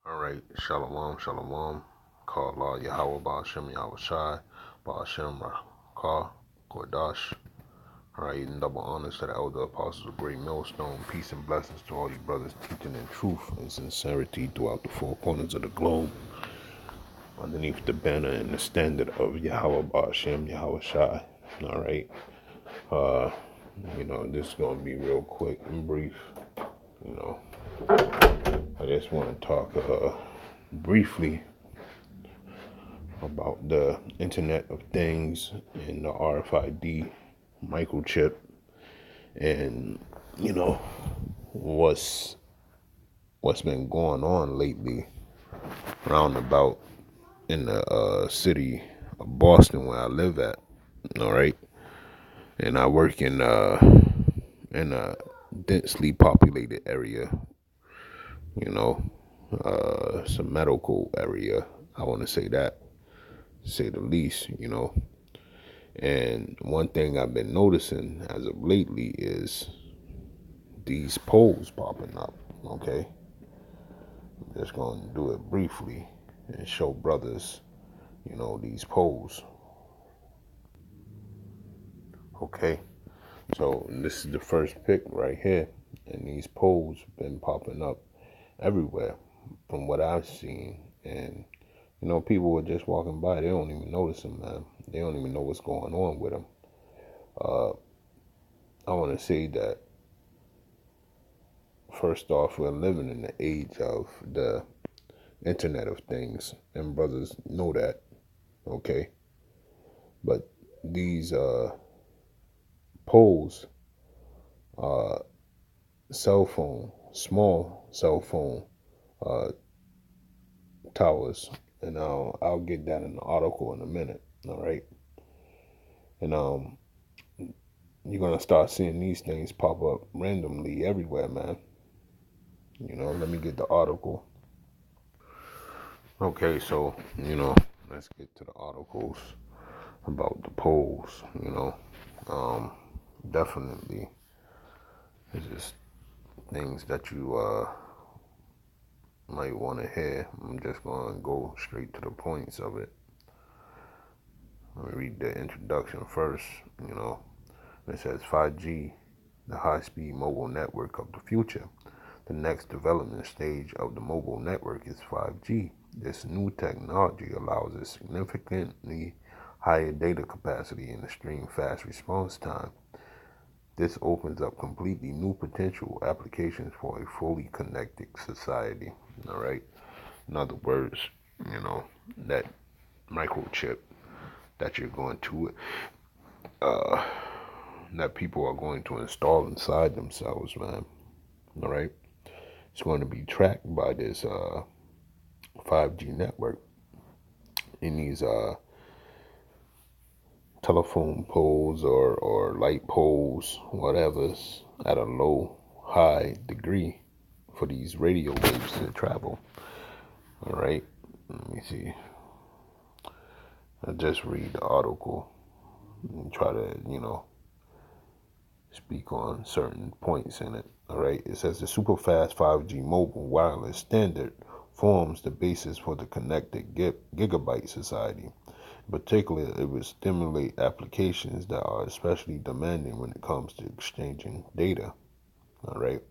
All right, Shalom, Shalom. Call Allah Yahweh Ba'ashem Yahweh Shai, Ba'ashem Rakah, Kodash. All right, and double honors to the elder apostles of Great Millstone. Peace and blessings to all you brothers teaching in truth and sincerity throughout the four corners of the globe, underneath the banner and the standard of Yahweh Ba'ashem Yahweh Shai. All right, uh, this is gonna be real quick and brief. You know, I just want to talk briefly about the Internet of Things and the RFID microchip, and what's been going on lately round about in the city of Boston where I live at. All right, and I work in a densely populated area. You know, it's a medical area. I want to say that, to say the least. And one thing I've been noticing as of lately is these poles popping up. Okay, I'm just going to do it briefly and show brothers, these poles. Okay, so this is the first pic right here, and these poles been popping up everywhere from what I've seen. And people are just walking by; they don't even notice them, man. They don't even know what's going on with them. I want to say that first off, we're living in the age of the Internet of Things, and brothers know that, okay? But these poles are small cell phone uh, towers, and I'll get that in the article in a minute, all right? And you're gonna start seeing these things pop up randomly everywhere, man. Let me get the article. Okay, so let's get to the articles about the polls. Definitely, it's just things that you might want to hear. I'm just gonna go straight to the points of it. Let me read the introduction first. It says 5G, the high-speed mobile network of the future. The next development stage of the mobile network is 5G. This new technology allows a significantly higher data capacity and extreme fast response time. This opens up completely new potential applications for a fully connected society. All right. In other words, that microchip that you're going to, that people are going to install inside themselves, man. All right. It's going to be tracked by this 5G network in these telephone poles or light poles, whatever's at a high degree for these radio waves to travel. All right, let me see. I just read the article and try to, speak on certain points in it. All right, it says the super fast 5G mobile wireless standard forms the basis for the connected gigabyte society. In particular, it will stimulate applications that are especially demanding when it comes to exchanging data. All right.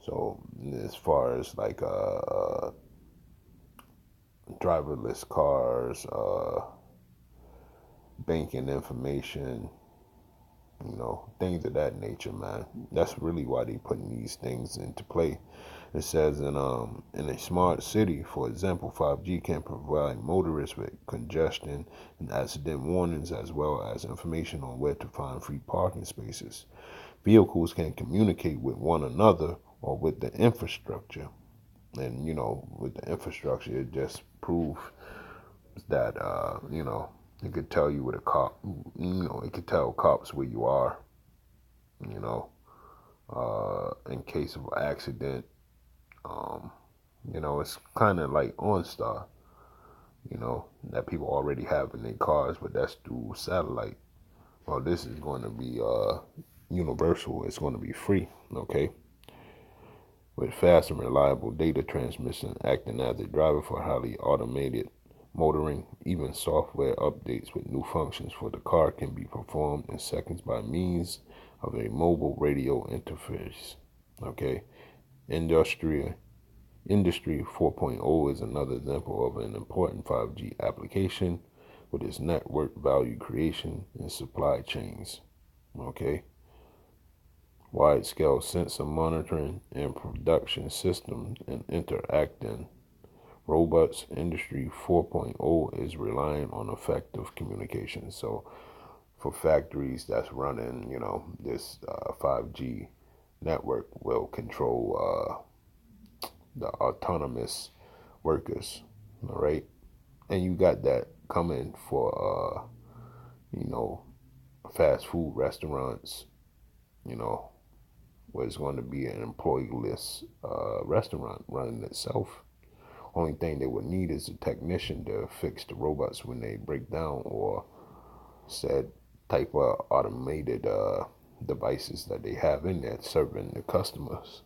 So as far as like driverless cars, banking information, things of that nature, man. That's really why they putting these things into play. It says in a smart city, for example, 5G can provide motorists with congestion and accident warnings, as well as information on where to find free parking spaces. Vehicles can communicate with one another or with the infrastructure, and with the infrastructure, it just proves that it could tell you where the cop, it could tell cops where you are, in case of an accident. It's kind of like OnStar, that people already have in their cars, but that's through satellite. Well, this is going to be universal. It's going to be free, okay? with fast and reliable data transmission acting as a driver for highly automated motoring. Even software updates with new functions for the car can be performed in seconds by means of a mobile radio interface. Okay, Industry 4.0 is another example of an important 5G application with its network value creation and supply chains. Okay, wide-scale sensor monitoring and production systems and interacting robots. Industry 4.0 is relying on effective communication. So for factories that's running, this 5G network will control the autonomous workers. All right, and you got that coming for you know fast food restaurants. You know, where it's going to be an employee-less restaurant running itself. Only thing they would need is a technician to fix the robots when they break down, or said type of automated devices that they have in there serving the customers.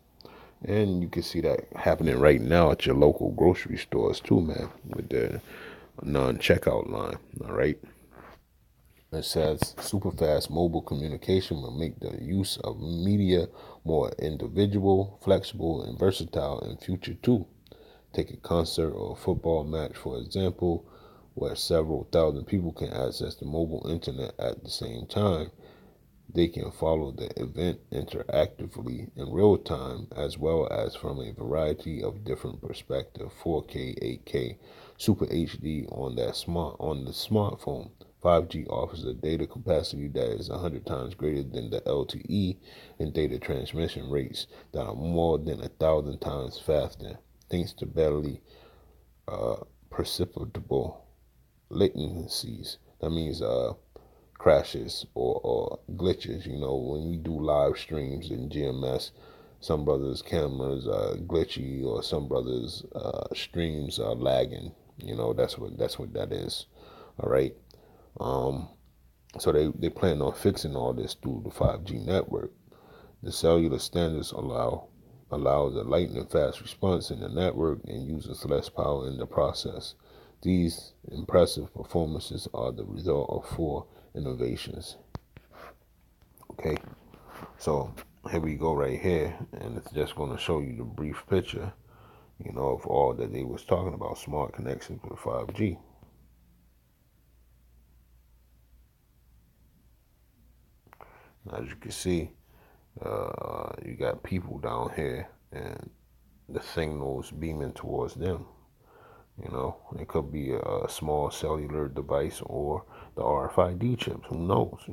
And you can see that happening right now at your local grocery stores too, man, with the non-checkout line. All right. It says super fast mobile communication will make the use of media more individual, flexible, and versatile in future too. Take a concert or a football match, for example, where several thousand people can access the mobile internet at the same time. They can follow the event interactively in real time, as well as from a variety of different perspectives: 4K, 8K, Super HD on the smartphone. 5G offers a data capacity that is 100 times greater than the LTE, and data transmission rates that are more than 1,000 times faster, thanks to barely perceptible latencies. That means crashes or glitches. When we do live streams in GMS, some brothers' cameras are glitchy, or some brothers' streams are lagging. That's what that is. All right. Um, so they plan on fixing all this through the 5G network. The cellular standards allows a lightning fast response in the network and uses less power in the process. These impressive performances are the result of four innovations. Okay, so here we go right here, and it's just going to show you the brief picture, of all that they was talking about: smart connections with 5G. As you can see, you got people down here, and the signals beaming towards them. It could be a small cellular device or the RFID chips. Who knows?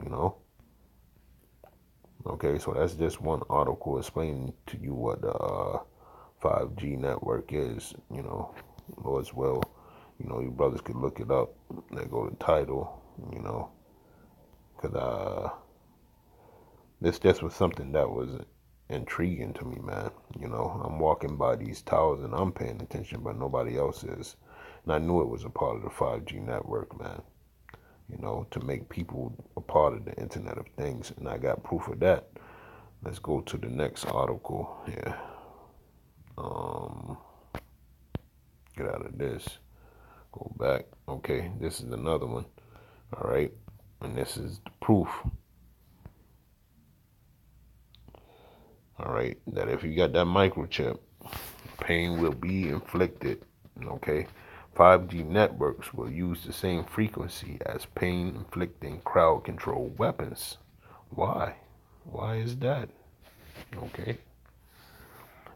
Okay, so that's just one article explaining to you what the 5G network is, or as well. You brothers could look it up. They go to title, because this just was something that was intriguing to me, man. I'm walking by these towers and I'm paying attention, but nobody else is. And I knew it was a part of the 5G network, man. To make people a part of the Internet of Things. And I got proof of that. Let's go to the next article here. Get out of this. Go back. Okay, this is another one. All right. And this is the proof. All right. That if you got that microchip, pain will be inflicted. Okay. 5G networks will use the same frequency as pain inflicting crowd control weapons. Why? Why is that? Okay.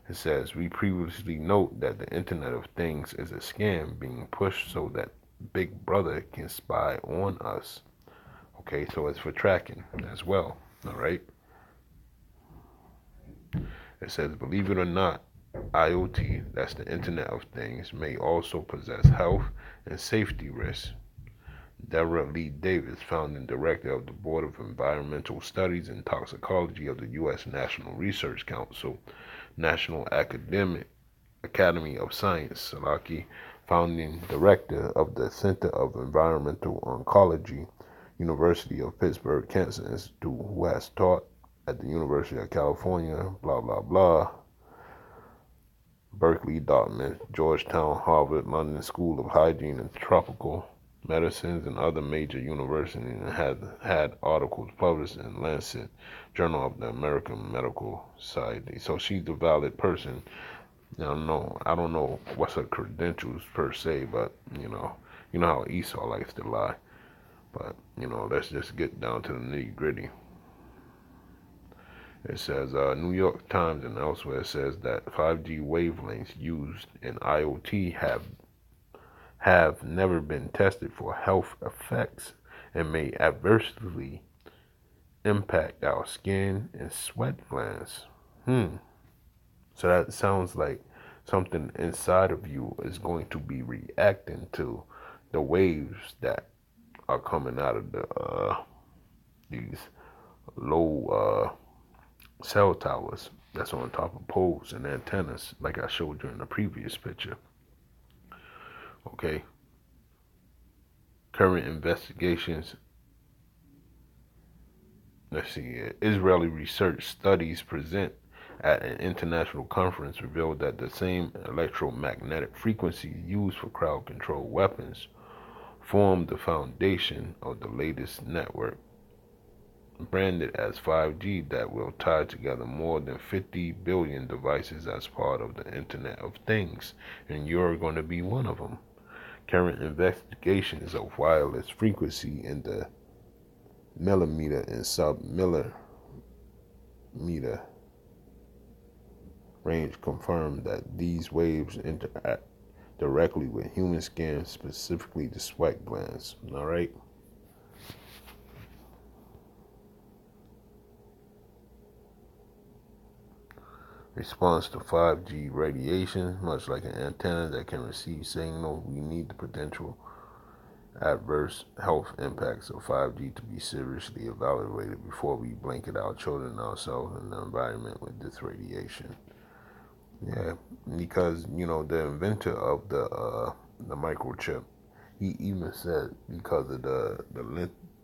It says, we previously note that the Internet of Things is a scam being pushed so that Big Brother can spy on us. Okay, so it's for tracking as well. All right. It says, believe it or not, IoT, that's the Internet of Things, may also possess health and safety risks. Deborah Lee Davis, founding director of the Board of Environmental Studies and Toxicology of the U.S. National Research Council, National Academy of Science, Salaki, founding director of the Center of Environmental Oncology, University of Pittsburgh Cancer Institute, who has taught at the University of California, blah, blah, blah. Berkeley, Dartmouth, Georgetown, Harvard, London School of Hygiene and Tropical Medicines, and other major universities, and had articles published in Lancet, Journal of the American Medical Society. So she's a valid person. I don't know what's her credentials per se, but you know how Esau likes to lie. But let's just get down to the nitty gritty. It says New York Times and elsewhere says that 5G wavelengths used in IoT have never been tested for health effects and may adversely impact our skin and sweat glands. So that sounds like something inside of you is going to be reacting to the waves that are coming out of these low cell towers that's on top of poles and antennas, like I showed you in the previous picture. Okay. Current investigations. Let's see. Israeli research studies present at an international conference revealed that the same electromagnetic frequencies used for crowd control weapons form the foundation of the latest network, branded as 5G, that will tie together more than 50 billion devices as part of the Internet of Things, and you're going to be one of them. Current investigations of wireless frequency in the millimeter and sub-millimeter range confirm that these waves interact directly with human skin, specifically the sweat glands. All right. Response to 5G radiation, much like an antenna that can receive signal, we need the potential adverse health impacts of 5G to be seriously evaluated before we blanket our children, ourselves, and the environment with this radiation. Yeah, because the inventor of the microchip, he even said because of the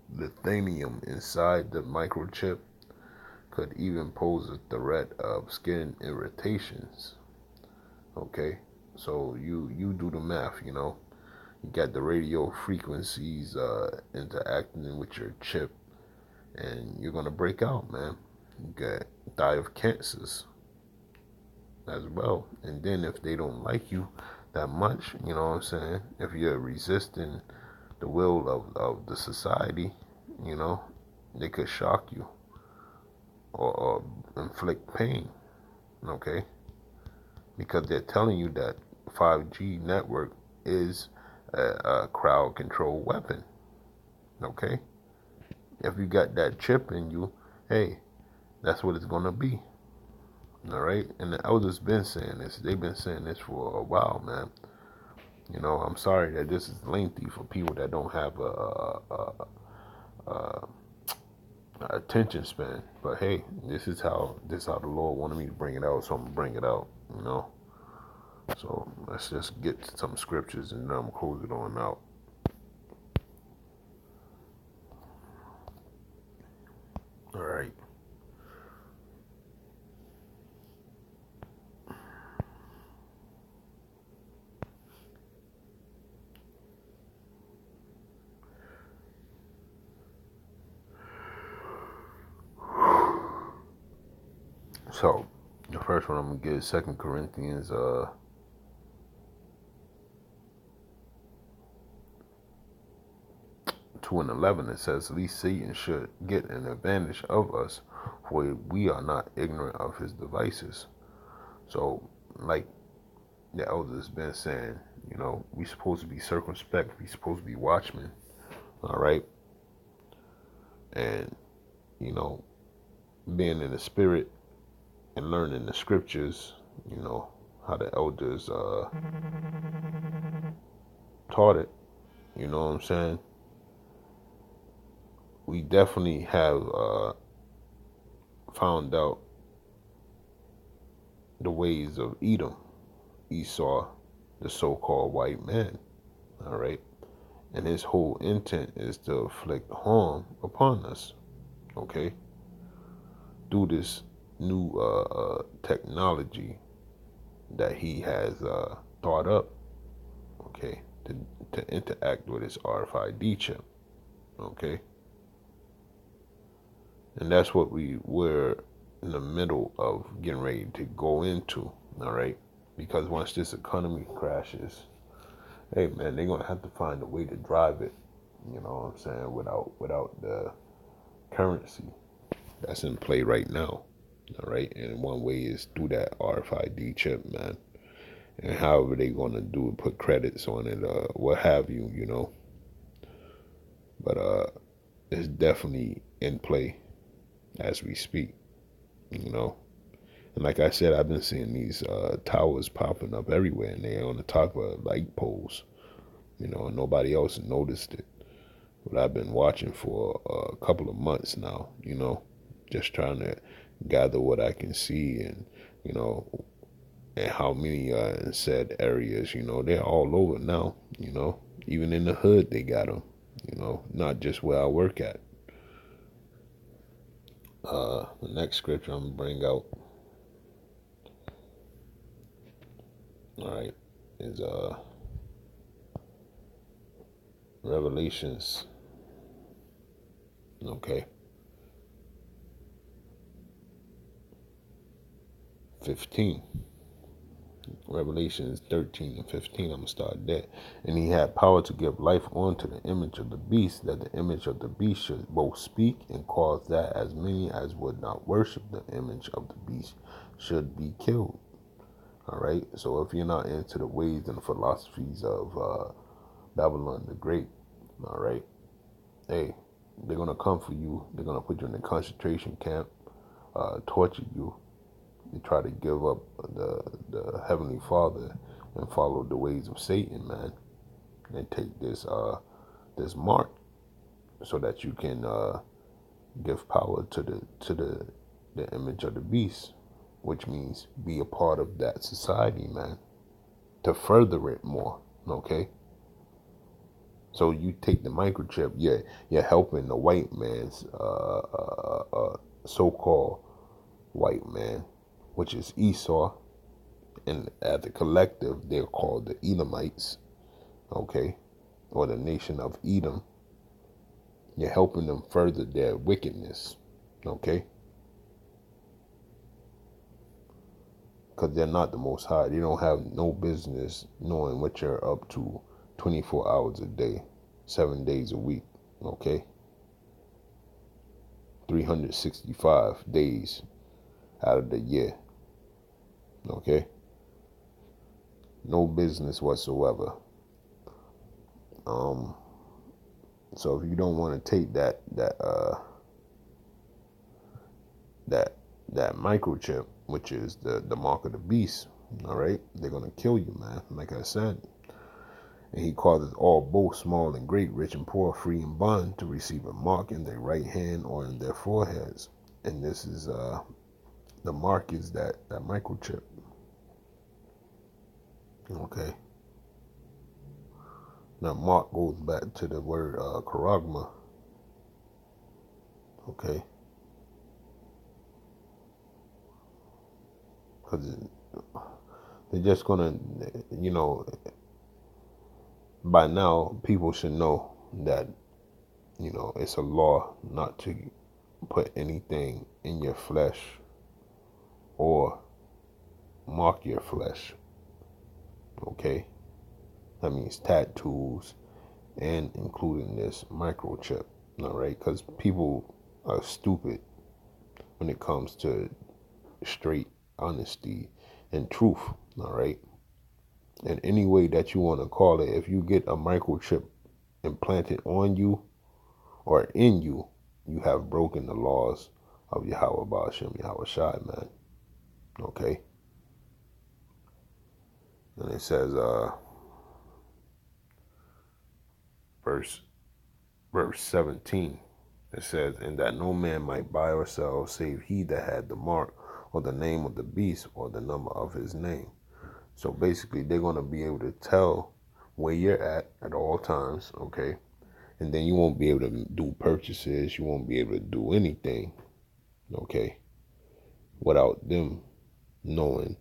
lithium inside the microchip could even pose a threat of skin irritations. Okay, so you do the math. You got the radio frequencies interacting with your chip, and you're gonna break out, man. You got die of cancers as well. And then if they don't like you that much, you know what I'm saying? If you're resisting the will of the society, they could shock you or inflict pain, okay? Because they're telling you that 5G network is a crowd control weapon, okay? If you got that chip in you, hey, that's what it's gonna be. All right, and the elders been saying this. They've been saying this for a while, man. I'm sorry that this is lengthy for people that don't have a attention span. But hey, this is how the Lord wanted me to bring it out, so I'm gonna bring it out. So let's just get to some scriptures and then I'm gonna close it on out. All right. So the first one I'm gonna get is 2 Corinthians 2:11. It says, "Least Satan should get an advantage of us, for we are not ignorant of his devices." So, like the elders been saying, we supposed to be circumspect. We supposed to be watchmen. All right, and being in the spirit and learning the scriptures. How the elders taught it. You know what I'm saying? We definitely have found out the ways of Edom, Esau, the so-called white man. All right, and his whole intent is to inflict harm upon us. Okay, through this new technology that he has thought up, okay, to interact with his RFID chip, okay? And that's what we're in the middle of getting ready to go into, all right? Because once this economy crashes, hey man, they're gonna have to find a way to drive it, you know what I'm saying, without the currency that's in play right now. All right. And one way is through that RFID chip, man. And however they gonna do it, put credits on it, what have you, you know. But it's definitely in play as we speak, you know. And like I said, I've been seeing these towers popping up everywhere, and they're on the top of light poles, you know, and nobody else noticed it. But I've been watching for a couple of months now, you know, just trying to gather what I can see, and you know, and how many in said areas, you know, they're all over now, you know, even in the hood they got them, you know, not just where I work at. The next scripture I'm gonna bring out, all right, is Revelations, okay, 15. Revelations 13 and 15, I'm going to start there. And he had power to give life unto the image of the beast, that the image of the beast should both speak and cause that as many as would not worship the image of the beast should be killed. All right. So if you're not into the ways and the philosophies of Babylon the Great, all right, hey, they're going to come for you. They're going to put you in a concentration camp, torture you, they try to give up the Heavenly Father and follow the ways of Satan, man. And take this mark so that you can give power to the image of the beast, which means be a part of that society, man, to further it more. Okay. So you take the microchip, you're helping the white man's so-called white man, which is Esau, and at the collective, they're called the Edomites, okay, or the nation of Edom. You're helping them further their wickedness, okay, because they're not the Most High. They don't have no business knowing what you're up to 24 hours a day, 7 days a week, okay, 365 days out of the year, okay, no business whatsoever. So if you don't want to take that microchip, which is the mark of the beast, all right, they're gonna kill you, man. Like I said, and he causes all, both small and great, rich and poor, free and bond, to receive a mark in their right hand or in their foreheads. And this is the mark is that microchip, okay. Now mark goes back to the word charagma, okay, because they're just gonna, you know, by now people should know that, you know, it's a law not to put anything in your flesh or mark your flesh, okay. That means tattoos and including this microchip, all right, because people are stupid when it comes to straight honesty and truth, all right. And any way that you want to call it, if you get a microchip implanted on you or in you, you have broken the laws of Yahweh Ba'ashem Yahweh Shai, man. Okay? And it says, verse 17, it says, and that no man might buy or sell save he that had the mark or the name of the beast or the number of his name. So basically, they're going to be able to tell where you're at all times, okay? And then you won't be able to do purchases. You won't be able to do anything, okay, without them knowing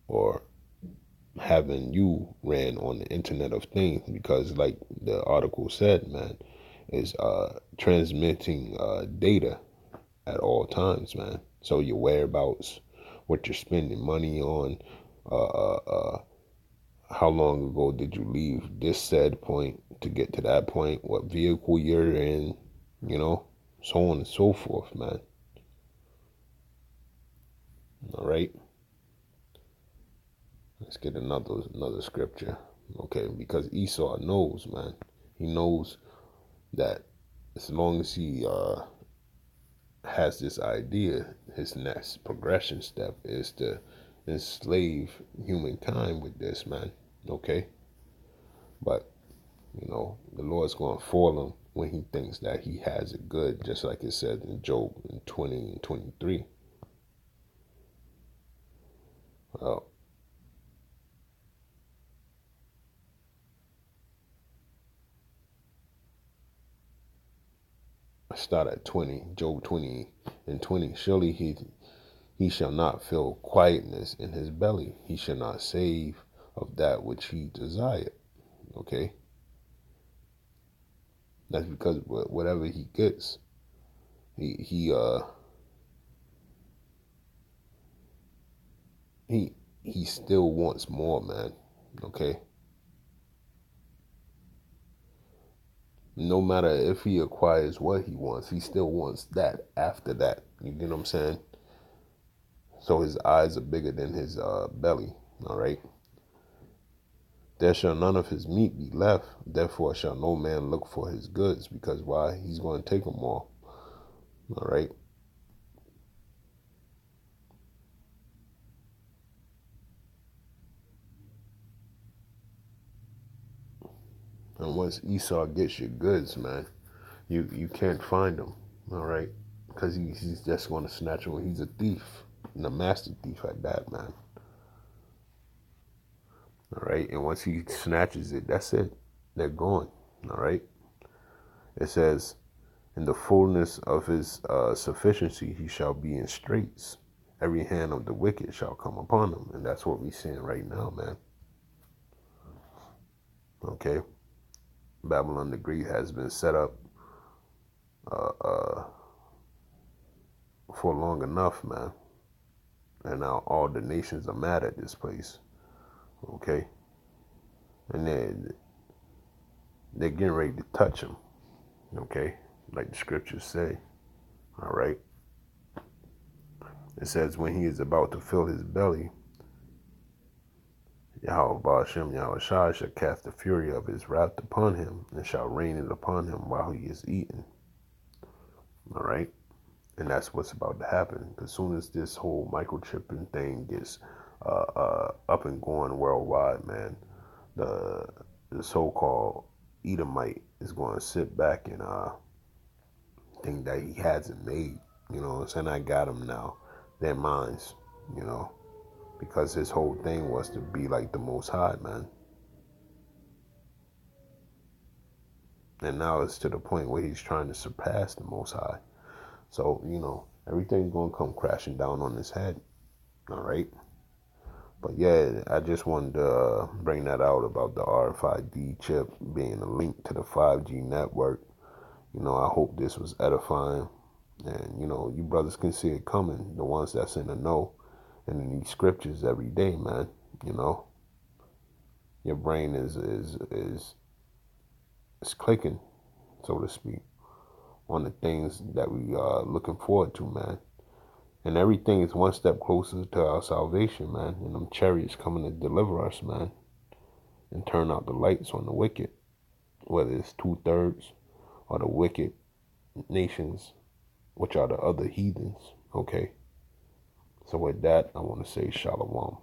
or having you ran on the Internet of Things, because like the article said, man, is transmitting data at all times, man. So your whereabouts, what you're spending money on, uh, uh, uh, how long ago did you leave this said point to get to that point, what vehicle you're in, you know, so on and so forth, man. All right, let's get another scripture. Okay, because Esau knows, man. He knows that as long as he has this idea, his next progression step is to enslave humankind with this, man. Okay, but the Lord's going to foil him when he thinks that he has it good, just like it said in Job in 20 and 23. Well, I start at 20, Job 20 and 20. Surely he shall not feel quietness in his belly. He shall not save of that which he desired. Okay? That's because whatever he gets, he he still wants more, man. Okay? No matter if he acquires what he wants, he still wants that after that. You get what I'm saying? So his eyes are bigger than his belly. All right? There shall none of his meat be left, therefore shall no man look for his goods, because why? He's going to take them all. All right? And once Esau gets your goods, man, you can't find him. All right? Because he's just going to snatch them. He's a thief, and a master thief at that, man. All right? And once he snatches it, that's it. They're gone. All right? It says, in the fullness of his sufficiency, he shall be in straits. Every hand of the wicked shall come upon him. And that's what we're seeing right now, man. Okay? Babylon the Great has been set up uh, uh, for long enough, man. And now all the nations are mad at this place. Okay? And they're getting ready to touch him. Okay? Like the scriptures say. All right? It says, when he is about to fill his belly, Yahweh Ba'ashem Yahweh Shai shall cast the fury of his wrath upon him, and shall rain it upon him while he is eating. All right? And that's what's about to happen. As soon as this whole microchipping thing gets up and going worldwide, man, the so-called Edomite is going to sit back and think that he hasn't made. You know what I'm saying? I got him now. They're mine, you know, because his whole thing was to be like the Most High, man. And now it's to the point where he's trying to surpass the Most High. So, everything's going to come crashing down on his head. All right? But yeah, I just wanted to bring that out about the RFID chip being a link to the 5G network. I hope this was edifying. And, you brothers can see it coming, the ones that's in the know. And in these scriptures every day, man, your brain is clicking, so to speak, on the things that we are looking forward to, man. And everything is one step closer to our salvation, man. And them chariots coming to deliver us, man. And turn out the lights on the wicked. Whether it's 2/3 or the wicked nations, which are the other heathens. Okay. So with that, I want to say shalom.